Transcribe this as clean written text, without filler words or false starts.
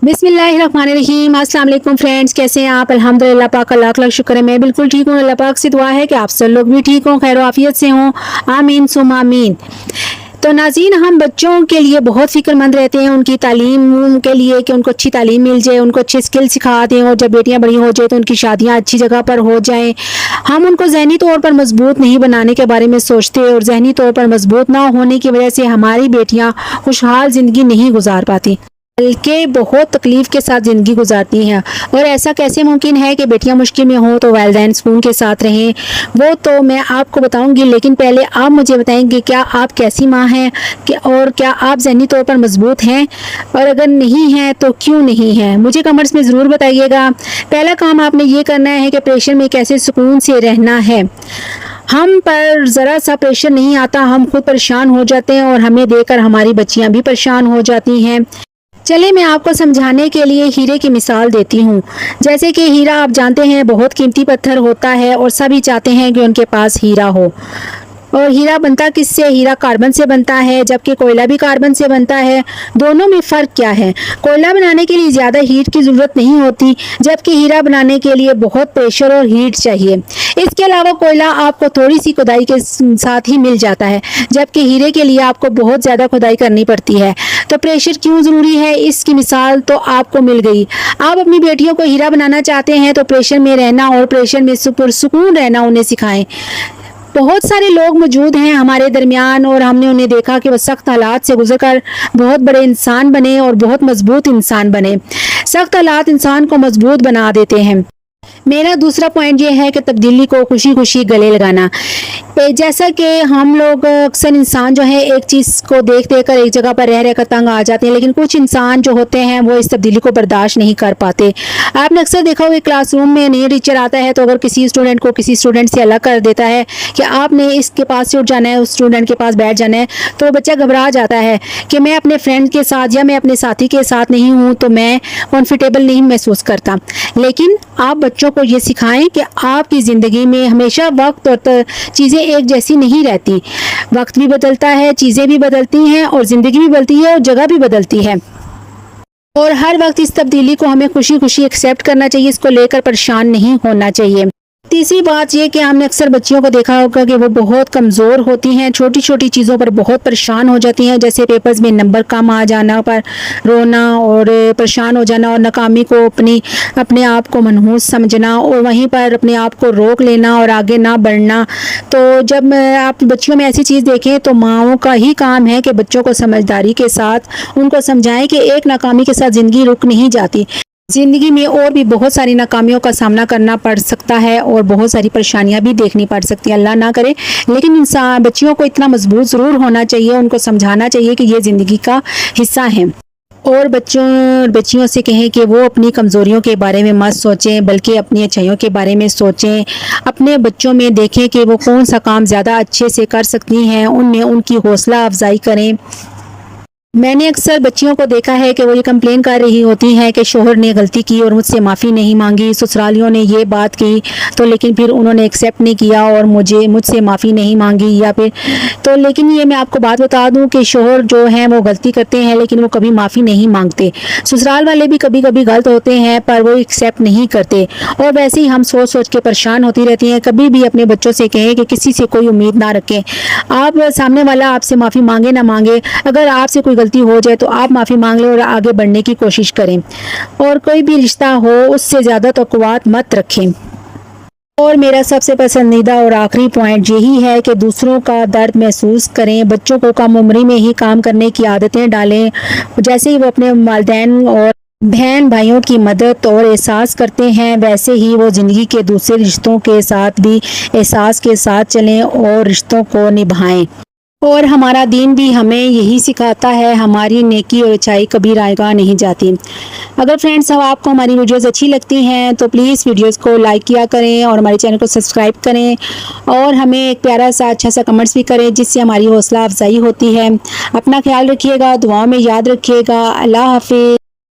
बिस्मिल्लाहिर्रहमानिर्रहीम। अस्सलाम वालेकुम फ्रेंड्स, कैसे हैं आप? अल्हम्दुलिल्लाह पाक का लाख लाख शुक्र है, मैं बिल्कुल ठीक हूँ। अल्लाह पाक से दुआ है कि आप सब लोग भी ठीक हों, खैर आफियत से हों। आमीन सुम आमीन। तो नाज़रीन, हम बच्चों के लिए बहुत फ़िक्रमंद रहते हैं, उनकी तालीम के लिए कि उनको अच्छी तालीम मिल जाए, उनको अच्छे स्किल सिखा दें, और जब बेटियां बड़ी हो जाए तो उनकी शादियां अच्छी जगह पर हो जाएं। हम उनको ज़हनी तौर पर मजबूत नहीं बनाने के बारे में सोचते, और ज़हनी तौर पर मजबूत ना होने की वजह से हमारी बेटियां खुशहाल ज़िंदगी नहीं गुजार पाती, बल्कि बहुत तकलीफ़ के साथ ज़िंदगी गुजारती हैं। और ऐसा कैसे मुमकिन है कि बेटियां मुश्किल में हों तो वालिदैन सुकून के साथ रहें, वो तो मैं आपको बताऊंगी। लेकिन पहले आप मुझे बताएंगे, क्या आप कैसी माँ हैं और क्या आप ज़हनी तौर पर मजबूत हैं, और अगर नहीं हैं तो क्यों नहीं हैं? मुझे कमेंट्स में ज़रूर बताइएगा। पहला काम आपने ये करना है कि प्रेशर में कैसे सुकून से रहना है। हम पर ज़रा सा प्रेशर नहीं आता, हम खुद परेशान हो जाते हैं, और हमें देखकर हमारी बच्चियां भी परेशान हो जाती हैं। चले मैं आपको समझाने के लिए हीरे की मिसाल देती हूँ। जैसे कि हीरा आप जानते हैं बहुत कीमती पत्थर होता है, और सभी चाहते हैं कि उनके पास हीरा हो। और हीरा बनता किससे? हीरा कार्बन से बनता है, जबकि कोयला भी कार्बन से बनता है। दोनों में फ़र्क क्या है? कोयला बनाने के लिए ज़्यादा हीट की ज़रूरत नहीं होती, जबकि हीरा बनाने के लिए बहुत प्रेशर और हीट चाहिए। इसके अलावा कोयला आपको थोड़ी सी खुदाई के साथ ही मिल जाता है, जबकि हीरे के लिए आपको बहुत ज़्यादा खुदाई करनी पड़ती है। तो प्रेशर क्यों ज़रूरी है, इसकी मिसाल तो आपको मिल गई। आप अपनी बेटियों को हीरा बनाना चाहते हैं तो प्रेशर में रहना और प्रेशर में सुकून रहना उन्हें सिखाएं। बहुत सारे लोग मौजूद हैं हमारे दरमियान, और हमने उन्हें देखा कि वो सख्त हालात से गुजरकर बहुत बड़े इंसान बने और बहुत मजबूत इंसान बने। सख्त हालात इंसान को मजबूत बना देते हैं। मेरा दूसरा पॉइंट ये है कि तब्दीली को खुशी खुशी गले लगाना। जैसा कि हम लोग अक्सर इंसान जो है एक चीज़ को देख देख कर एक जगह पर रह कर तंग आ जाते हैं, लेकिन कुछ इंसान जो होते हैं वो इस तब्दीली को बर्दाश्त नहीं कर पाते। आपने अक्सर देखा होगा क्लासरूम में नया टीचर आता है तो अगर किसी स्टूडेंट को किसी स्टूडेंट से अलग कर देता है कि आपने इसके पास से उठ जाना है, उस स्टूडेंट के पास बैठ जाना है, तो बच्चा घबरा जाता है कि मैं अपने फ्रेंड के साथ या मैं अपने साथी के साथ नहीं हूँ तो मैं कॉन्फर्टेबल नहीं महसूस करता। लेकिन आप बच्चों को ये सिखाएं कि आपकी ज़िंदगी में हमेशा वक्त और चीज़ें एक जैसी नहीं रहती। वक्त भी बदलता है, चीज़ें भी बदलती हैं, और ज़िंदगी भी बदलती है, और जगह भी बदलती है। और हर वक्त इस तब्दीली को हमें खुशी खुशी एक्सेप्ट करना चाहिए, इसको लेकर परेशान नहीं होना चाहिए। तीसरी बात ये कि हमने अक्सर बच्चियों को देखा होगा कि वो बहुत कमज़ोर होती हैं, छोटी छोटी चीज़ों पर बहुत परेशान हो जाती हैं, जैसे पेपर्स में नंबर कम आ जाना पर रोना और परेशान हो जाना, और नाकामी को अपने आप को मनहूस समझना, और वहीं पर अपने आप को रोक लेना और आगे ना बढ़ना। तो जब आप बच्चियों में ऐसी चीज़ देखें तो माओं का ही काम है कि बच्चों को समझदारी के साथ उनको समझाएं कि एक नाकामी के साथ ज़िंदगी रुक नहीं जाती। ज़िंदगी में और भी बहुत सारी नाकामियों का सामना करना पड़ सकता है, और बहुत सारी परेशानियां भी देखनी पड़ सकती हैं, अल्लाह ना करे। लेकिन इंसान बच्चियों को इतना मजबूत ज़रूर होना चाहिए, उनको समझाना चाहिए कि ये ज़िंदगी का हिस्सा है। और बच्चियों से कहें कि वो अपनी कमज़ोरियों के बारे में मत सोचें, बल्कि अपनी अच्छाइयों के बारे में सोचें। अपने बच्चों में देखें कि वो कौन सा काम ज़्यादा अच्छे से कर सकती हैं, उनमें उनकी हौसला अफजाई करें। मैंने अक्सर बच्चियों को देखा है कि वो ये कंप्लेन कर रही होती हैं कि शोहर ने गलती की और मुझसे माफ़ी नहीं मांगी, ससुरालियों ने ये बात की तो लेकिन फिर उन्होंने एक्सेप्ट नहीं किया और मुझसे माफ़ी नहीं मांगी, या फिर तो लेकिन ये मैं आपको बात बता दूं कि शोहर जो हैं वो गलती करते हैं लेकिन वो कभी माफ़ी नहीं मांगते। ससुराल वाले भी कभी कभी गलत होते हैं पर वो एक्सेप्ट नहीं करते, और वैसे ही हम सोच सोच के परेशान होती रहती हैं। कभी भी अपने बच्चों से कहें कि किसी से कोई उम्मीद ना रखें। आप सामने वाला आपसे माफ़ी मांगे ना मांगे, अगर आपसे कोई गलती हो जाए तो आप माफ़ी मांग लें और आगे बढ़ने की कोशिश करें। और कोई भी रिश्ता हो उससे ज़्यादा तवक्कुआत मत रखें। और मेरा सबसे पसंदीदा और आखिरी पॉइंट यही है कि दूसरों का दर्द महसूस करें। बच्चों को कम उम्री में ही काम करने की आदतें डालें। जैसे ही वो अपने वालिदैन और बहन भाइयों की मदद और एहसास करते हैं, वैसे ही वो ज़िंदगी के दूसरे रिश्तों के साथ भी एहसास के साथ चलें और रिश्तों को निभाएं। और हमारा दीन भी हमें यही सिखाता है, हमारी नेकी और अच्छाई कभी रायगा नहीं जाती। अगर फ्रेंड्स अब आपको हमारी वीडियोस अच्छी लगती हैं तो प्लीज़ वीडियोस को लाइक किया करें और हमारे चैनल को सब्सक्राइब करें, और हमें एक प्यारा सा अच्छा सा कमेंट्स भी करें जिससे हमारी हौसला अफजाई होती है। अपना ख्याल रखिएगा, दुआओं में याद रखिएगा। अल्लाह हाफिज़।